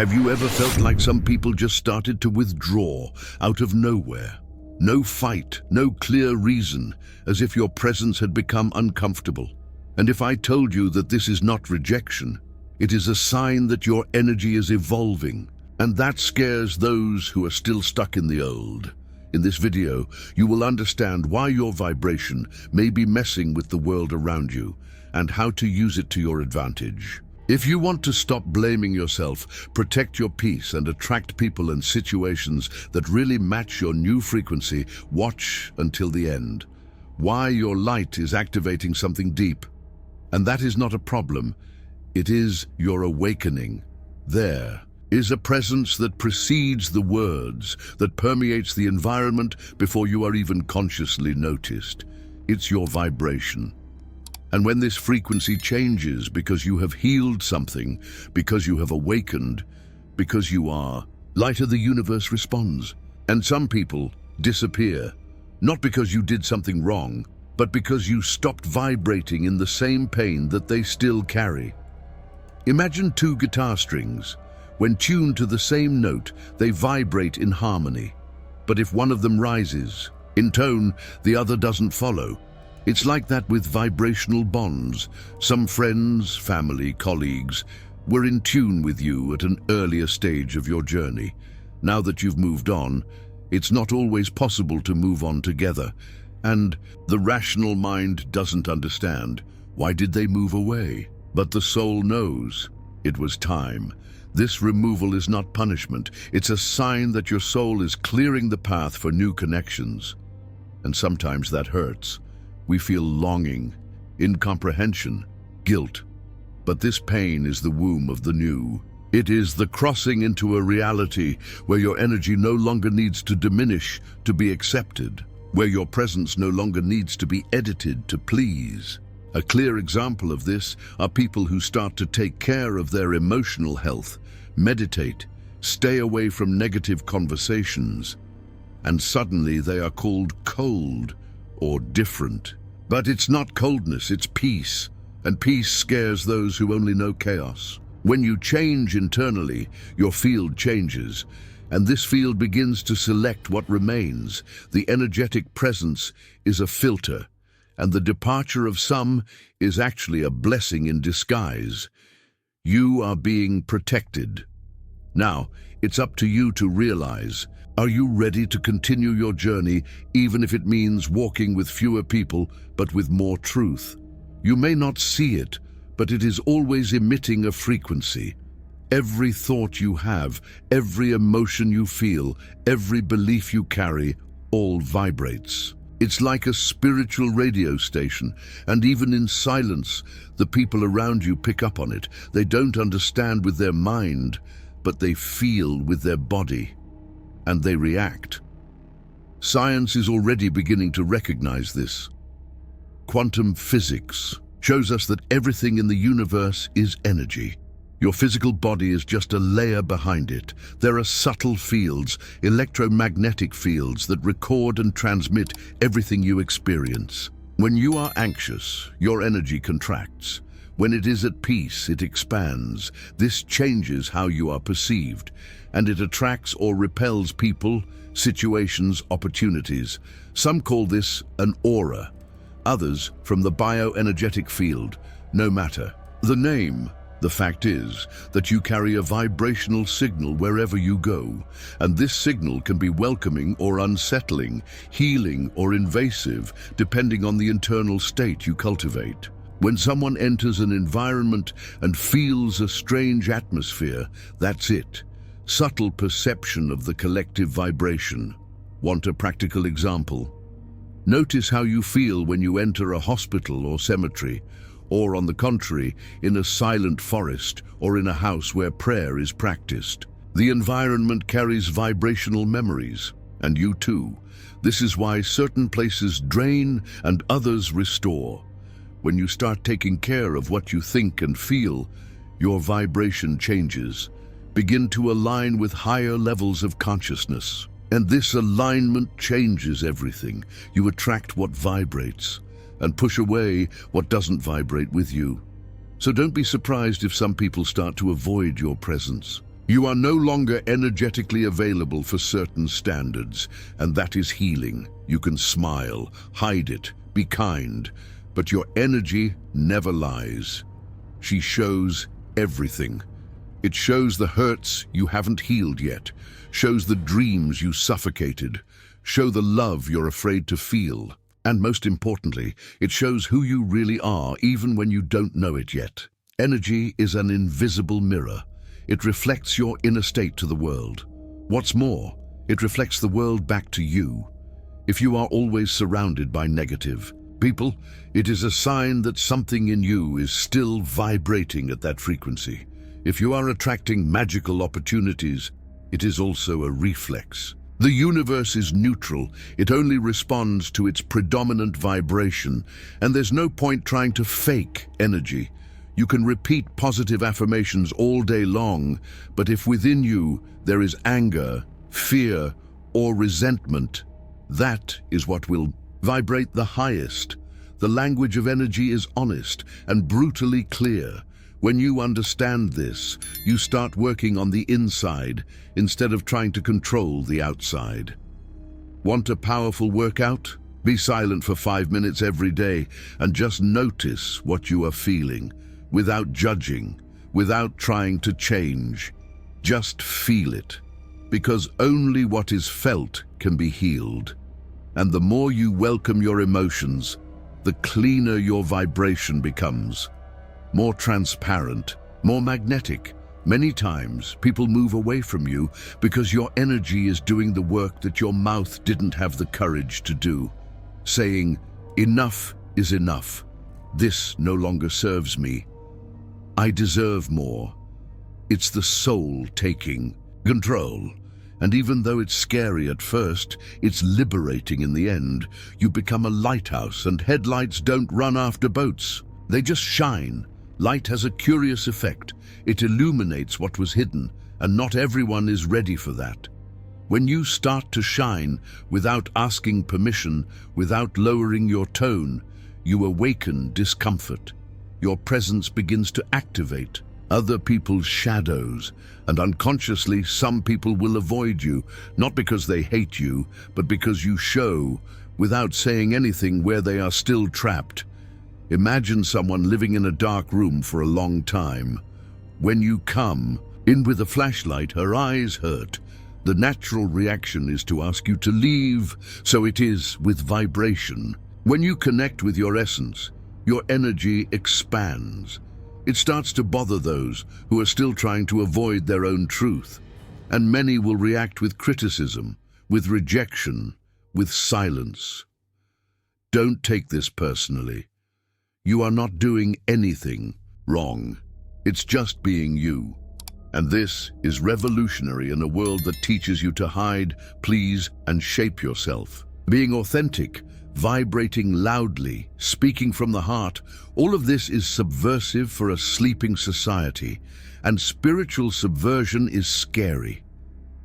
Have you ever felt like some people just started to withdraw out of nowhere? No fight, no clear reason, as if your presence had become uncomfortable. And if I told you that this is not rejection, it is a sign that your energy is evolving, and that scares those who are still stuck in the old. In this video, you will understand why your vibration may be messing with the world around you and how to use it to your advantage. If you want to stop blaming yourself, protect your peace, and attract people and situations that really match your new frequency, watch until the end. Why your light is activating something deep. And that is not a problem. It is your awakening. There is a presence that precedes the words, that permeates the environment before you are even consciously noticed. It's your vibration. And when this frequency changes because you have healed something, because you have awakened, because you are, light of the universe responds. And some people disappear, not because you did something wrong, but because you stopped vibrating in the same pain that they still carry. Imagine two guitar strings. When tuned to the same note, they vibrate in harmony. But if one of them rises in tone, the other doesn't follow. It's like that with vibrational bonds. Some friends, family, colleagues were in tune with you at an earlier stage of your journey. Now that you've moved on, it's not always possible to move on together. And the rational mind doesn't understand. Why did they move away? But the soul knows. It was time. This removal is not punishment. It's a sign that your soul is clearing the path for new connections. And sometimes that hurts. We feel longing, incomprehension, guilt. But this pain is the womb of the new. It is the crossing into a reality where your energy no longer needs to diminish to be accepted, where your presence no longer needs to be edited to please. A clear example of this are people who start to take care of their emotional health, meditate, stay away from negative conversations, and suddenly they are called cold or different. But it's not coldness, it's peace, and peace scares those who only know chaos. When you change internally, your field changes, and this field begins to select what remains. The energetic presence is a filter, and the departure of some is actually a blessing in disguise. You are being protected. Now, it's up to you to realize, are you ready to continue your journey, even if it means walking with fewer people, but with more truth? You may not see it, but it is always emitting a frequency. Every thought you have, every emotion you feel, every belief you carry, all vibrates. It's like a spiritual radio station, and even in silence, the people around you pick up on it. They don't understand with their mind, but they feel with their body, and they react. Science is already beginning to recognize this. Quantum physics shows us that everything in the universe is energy. Your physical body is just a layer behind it. There are subtle fields, electromagnetic fields that record and transmit everything you experience. When you are anxious, your energy contracts. When it is at peace, it expands. This changes how you are perceived, and it attracts or repels people, situations, opportunities. Some call this an aura, others from the bioenergetic field. No matter the name, the fact is that you carry a vibrational signal wherever you go, and this signal can be welcoming or unsettling, healing or invasive, depending on the internal state you cultivate. When someone enters an environment and feels a strange atmosphere, that's it. Subtle perception of the collective vibration. Want a practical example? Notice how you feel when you enter a hospital or cemetery, or on the contrary, in a silent forest or in a house where prayer is practiced. The environment carries vibrational memories, and you too. This is why certain places drain and others restore. When you start taking care of what you think and feel, your vibration changes. Begin to align with higher levels of consciousness. And this alignment changes everything. You attract what vibrates and push away what doesn't vibrate with you. So don't be surprised if some people start to avoid your presence. You are no longer energetically available for certain standards, and that is healing. You can smile, hide it, be kind, but your energy never lies. She shows everything. It shows the hurts you haven't healed yet, shows the dreams you suffocated, show the love you're afraid to feel, and most importantly, it shows who you really are even when you don't know it yet. Energy is an invisible mirror. It reflects your inner state to the world. What's more, it reflects the world back to you. If you are always surrounded by negative people, it is a sign that something in you is still vibrating at that frequency. If you are attracting magical opportunities, it is also a reflex. The universe is neutral. It only responds to its predominant vibration, and there's no point trying to fake energy. You can repeat positive affirmations all day long, but if within you there is anger, fear, or resentment, that is what will vibrate the highest. The language of energy is honest and brutally clear. When you understand this, you start working on the inside instead of trying to control the outside. Want a powerful workout? Be silent for 5 minutes every day and just notice what you are feeling. Without judging, without trying to change. Just feel it, because only what is felt can be healed. And the more you welcome your emotions, the cleaner your vibration becomes. More transparent, more magnetic. Many times, people move away from you because your energy is doing the work that your mouth didn't have the courage to do. Saying, "Enough is enough. This no longer serves me. I deserve more." It's the soul taking control. And even though it's scary at first, it's liberating in the end. You become a lighthouse, and headlights don't run after boats. They just shine. Light has a curious effect. It illuminates what was hidden, and not everyone is ready for that. When you start to shine without asking permission, without lowering your tone, you awaken discomfort. Your presence begins to activate other people's shadows, and unconsciously some people will avoid you, not because they hate you, but because you show, without saying anything, where they are still trapped. Imagine someone living in a dark room for a long time. When you come in with a flashlight, her eyes hurt. The natural reaction is to ask you to leave, so it is with vibration. When you connect with your essence, your energy expands. It starts to bother those who are still trying to avoid their own truth. And many will react with criticism, with rejection, with silence. Don't take this personally. You are not doing anything wrong. It's just being you. And this is revolutionary in a world that teaches you to hide, please, and shape yourself. Being authentic, vibrating loudly, speaking from the heart, all of this is subversive for a sleeping society, and spiritual subversion is scary.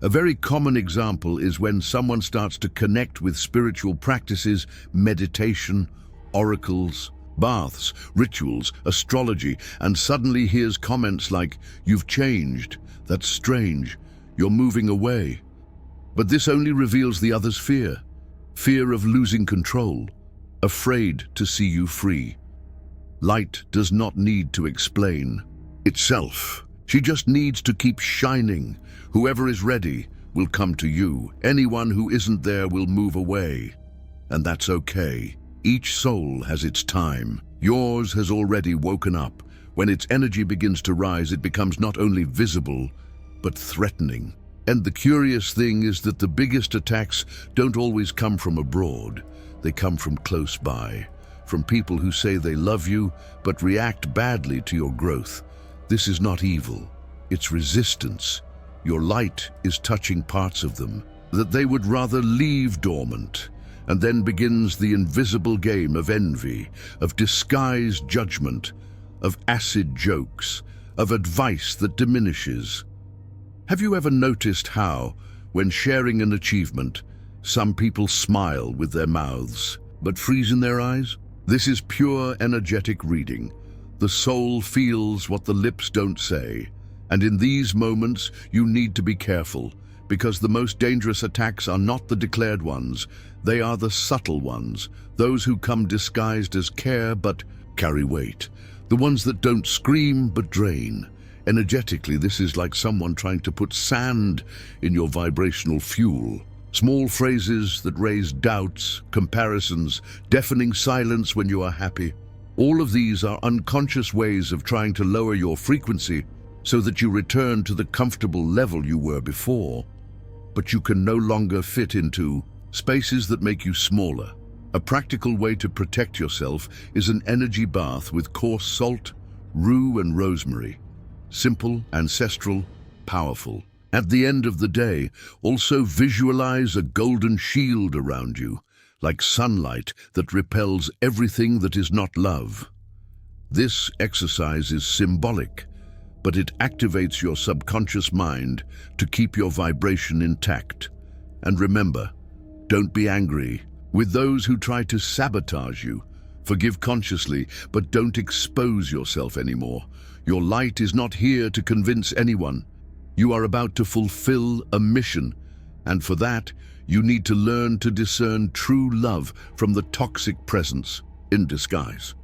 A very common example is when someone starts to connect with spiritual practices, meditation, oracles, baths, rituals, astrology, and suddenly hears comments like, "You've changed, that's strange, you're moving away." But this only reveals the other's fear. Fear of losing control, afraid to see you free. Light does not need to explain itself. She just needs to keep shining. Whoever is ready will come to you. Anyone who isn't there will move away. And that's okay. Each soul has its time. Yours has already woken up. When its energy begins to rise, it becomes not only visible, but threatening. And the curious thing is that the biggest attacks don't always come from abroad. They come from close by, from people who say they love you, but react badly to your growth. This is not evil, it's resistance. Your light is touching parts of them that they would rather leave dormant. And then begins the invisible game of envy, of disguised judgment, of acid jokes, of advice that diminishes. Have you ever noticed how, when sharing an achievement, some people smile with their mouths, but freeze in their eyes? This is pure energetic reading. The soul feels what the lips don't say, And in these moments, you need to be careful, because the most dangerous attacks are not the declared ones. They are the subtle ones, those who come disguised as care but carry weight. The ones that don't scream but drain. Energetically, this is like someone trying to put sand in your vibrational fuel. Small phrases that raise doubts, comparisons, deafening silence when you are happy. All of these are unconscious ways of trying to lower your frequency so that you return to the comfortable level you were before. But you can no longer fit into spaces that make you smaller. A practical way to protect yourself is an energy bath with coarse salt, rue and rosemary. Simple, ancestral, powerful. At the end of the day, also visualize a golden shield around you, like sunlight that repels everything that is not love. This exercise is symbolic, but it activates your subconscious mind to keep your vibration intact. And remember, don't be angry with those who try to sabotage you. Forgive consciously, but don't expose yourself anymore. Your light is not here to convince anyone. You are about to fulfill a mission, and for that, you need to learn to discern true love from the toxic presence in disguise.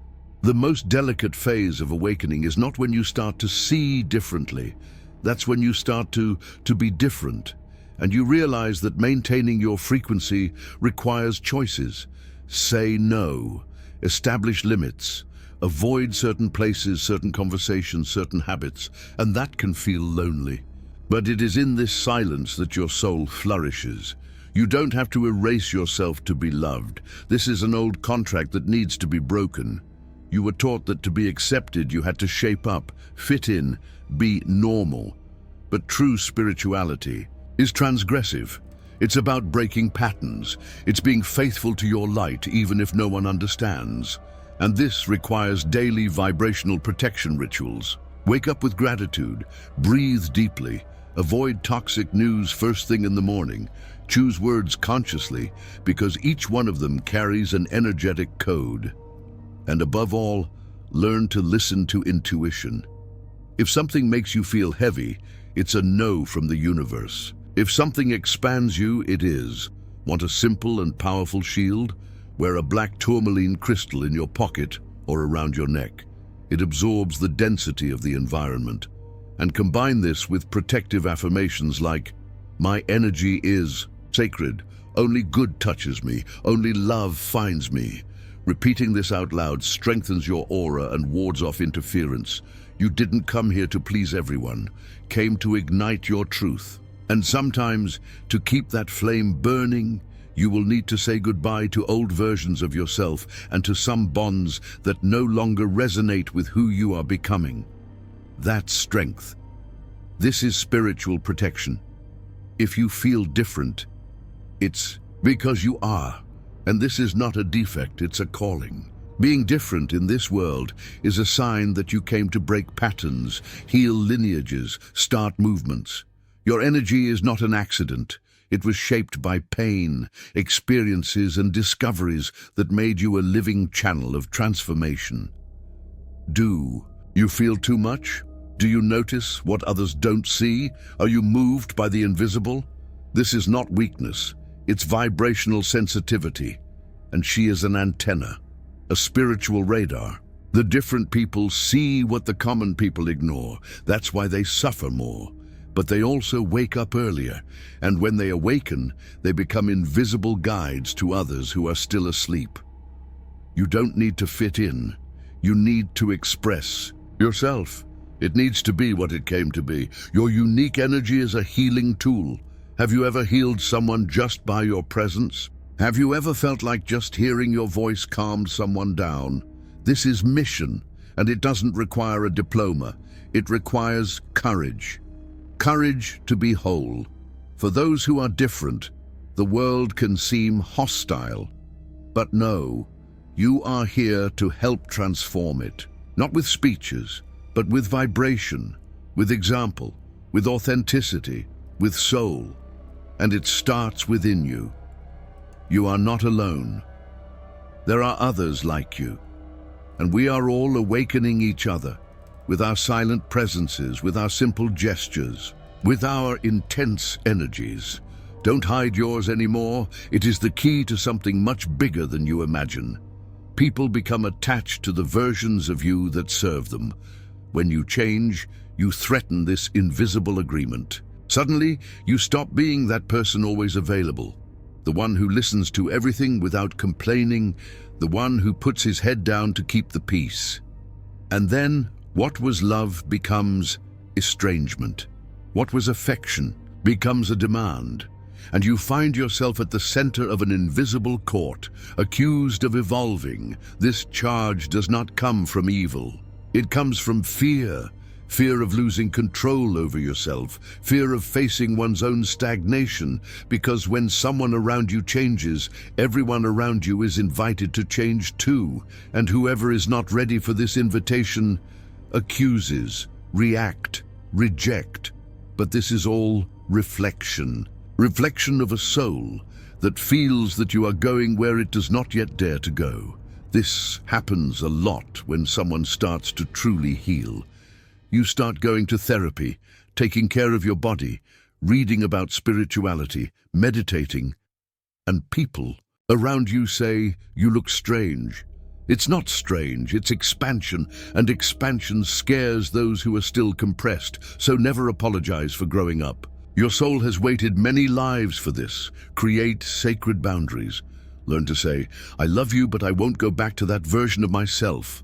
The most delicate phase of awakening is not when you start to see differently. That's when you start to be different, and you realize that maintaining your frequency requires choices. Say no, establish limits, avoid certain places, certain conversations, certain habits, and that can feel lonely. But it is in this silence that your soul flourishes. You don't have to erase yourself to be loved. This is an old contract that needs to be broken. You were taught that to be accepted, you had to shape up, fit in, be normal. But true spirituality is transgressive. It's about breaking patterns. It's being faithful to your light, even if no one understands. And this requires daily vibrational protection rituals. Wake up with gratitude, breathe deeply, avoid toxic news first thing in the morning. Choose words consciously, because each one of them carries an energetic code. And above all, learn to listen to intuition. If something makes you feel heavy, it's a no from the universe. If something expands you, it is. Want a simple and powerful shield? Wear a black tourmaline crystal in your pocket or around your neck. It absorbs the density of the environment. And combine this with protective affirmations like, "My energy is sacred. Only good touches me. Only love finds me." Repeating this out loud strengthens your aura and wards off interference. You didn't come here to please everyone, came to ignite your truth. And sometimes, to keep that flame burning, you will need to say goodbye to old versions of yourself and to some bonds that no longer resonate with who you are becoming. That's strength. This is spiritual protection. If you feel different, it's because you are. And this is not a defect, it's a calling. Being different in this world is a sign that you came to break patterns, heal lineages, start movements. Your energy is not an accident. It was shaped by pain, experiences, and discoveries that made you a living channel of transformation. Do you feel too much? Do you notice what others don't see? Are you moved by the invisible? This is not weakness. It's vibrational sensitivity. And she is an antenna, a spiritual radar. The different people see what the common people ignore. That's why they suffer more. But they also wake up earlier, and when they awaken, they become invisible guides to others who are still asleep. You don't need to fit in. You need to express yourself. It needs to be what it came to be. Your unique energy is a healing tool. Have you ever healed someone just by your presence? Have you ever felt like just hearing your voice calmed someone down? This is mission, and it doesn't require a diploma. It requires courage. Courage to be whole. For those who are different, the world can seem hostile. But no, you are here to help transform it. Not with speeches, but with vibration, with example, with authenticity, with soul. And it starts within you. You are not alone. There are others like you. And we are all awakening each other. with our silent presences, with our simple gestures, with our intense energies. Don't hide yours anymore. It is the key to something much bigger than you imagine. People become attached to the versions of you that serve them. When you change, you threaten this invisible agreement. Suddenly, you stop being that person always available, the one who listens to everything without complaining, the one who puts his head down to keep the peace. And then, what was love becomes estrangement. What was affection becomes a demand. And you find yourself at the center of an invisible court, accused of evolving. This charge does not come from evil. It comes from fear. Fear of losing control over yourself, fear of facing one's own stagnation, because when someone around you changes, everyone around you is invited to change too, and whoever is not ready for this invitation accuses, react, reject. But this is all reflection. Reflection of a soul that feels that you are going where it does not yet dare to go. This happens a lot when someone starts to truly heal. You start going to therapy, taking care of your body, reading about spirituality, meditating, and people around you say, "You look strange." It's not strange, it's expansion, and expansion scares those who are still compressed, so never apologize for growing up. Your soul has waited many lives for this. Create sacred boundaries. Learn to say, "I love you, but I won't go back to that version of myself."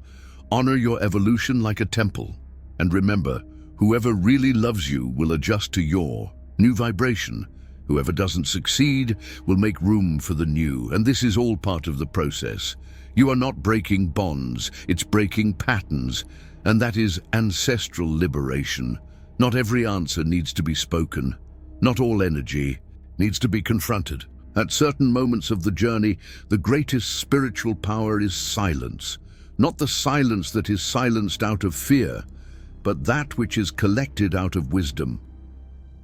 Honor your evolution like a temple. And remember, whoever really loves you will adjust to your new vibration. Whoever doesn't succeed will make room for the new, and this is all part of the process. You are not breaking bonds, it's breaking patterns, and that is ancestral liberation. Not every answer needs to be spoken. Not all energy needs to be confronted. At certain moments of the journey, the greatest spiritual power is silence. Not the silence that is silenced out of fear, but that which is collected out of wisdom.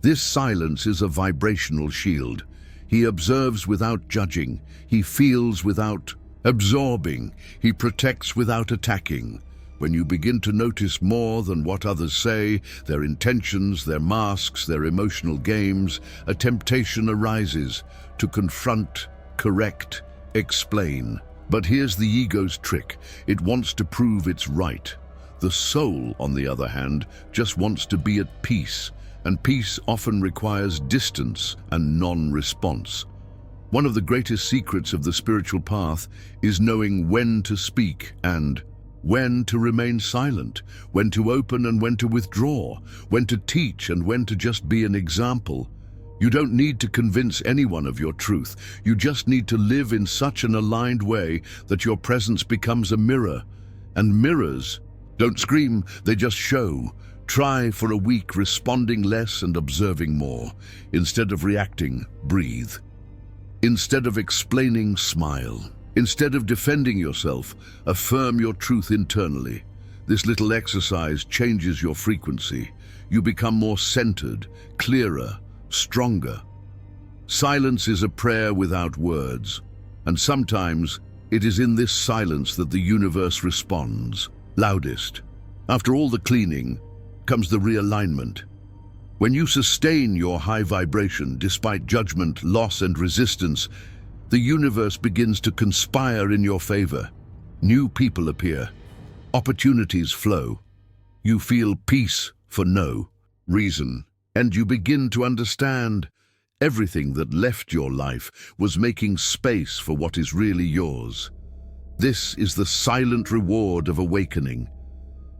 This silence is a vibrational shield. He observes without judging. He feels without absorbing. He protects without attacking. When you begin to notice more than what others say, their intentions, their masks, their emotional games, a temptation arises to confront, correct, explain. But here's the ego's trick. It wants to prove it's right. The soul, on the other hand, just wants to be at peace, and peace often requires distance and non-response. One of the greatest secrets of the spiritual path is knowing when to speak and when to remain silent, when to open and when to withdraw, when to teach and when to just be an example. You don't need to convince anyone of your truth. You just need to live in such an aligned way that your presence becomes a mirror. And mirrors don't scream, they just show. Try for a week responding less and observing more. Instead of reacting, breathe. Instead of explaining, smile. Instead of defending yourself, affirm your truth internally. This little exercise changes your frequency. You become more centered, clearer, stronger. Silence is a prayer without words, and sometimes it is in this silence that the universe responds loudest. After all the cleaning comes the realignment. When you sustain your high vibration despite judgment, loss, and resistance, the universe begins to conspire in your favor. New people appear. Opportunities flow. You feel peace for no reason, and you begin to understand everything that left your life was making space for what is really yours. This is the silent reward of awakening.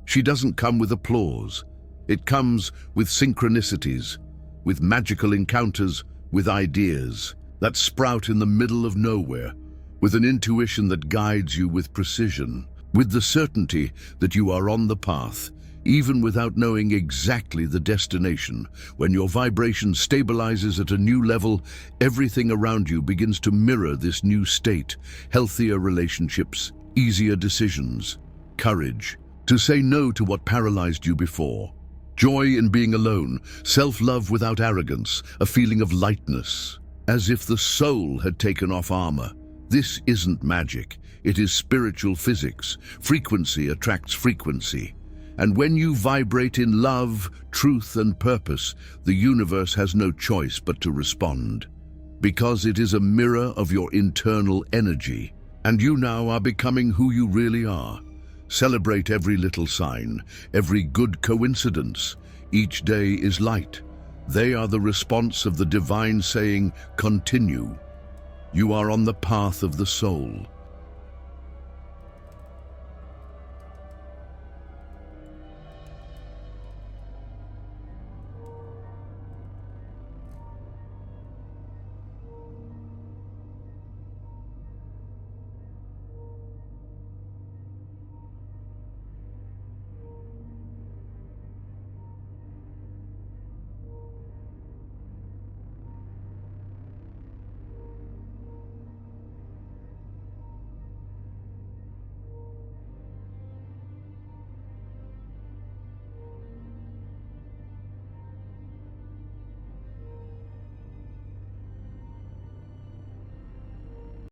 She doesn't come with applause. It comes with synchronicities, with magical encounters, with ideas that sprout in the middle of nowhere, with an intuition that guides you with precision, with the certainty that you are on the path, even without knowing exactly the destination. When your vibration stabilizes at a new level, everything around you begins to mirror this new state. Healthier relationships, easier decisions, courage to say no to what paralyzed you before, joy in being alone, self-love without arrogance, a feeling of lightness, as if the soul had taken off armor. This isn't magic, it is spiritual physics. Frequency attracts frequency. And when you vibrate in love, truth, and purpose, the universe has no choice but to respond. Because it is a mirror of your internal energy, and you now are becoming who you really are. Celebrate every little sign, every good coincidence. Each day is light. They are the response of the divine saying, continue. You are on the path of the soul.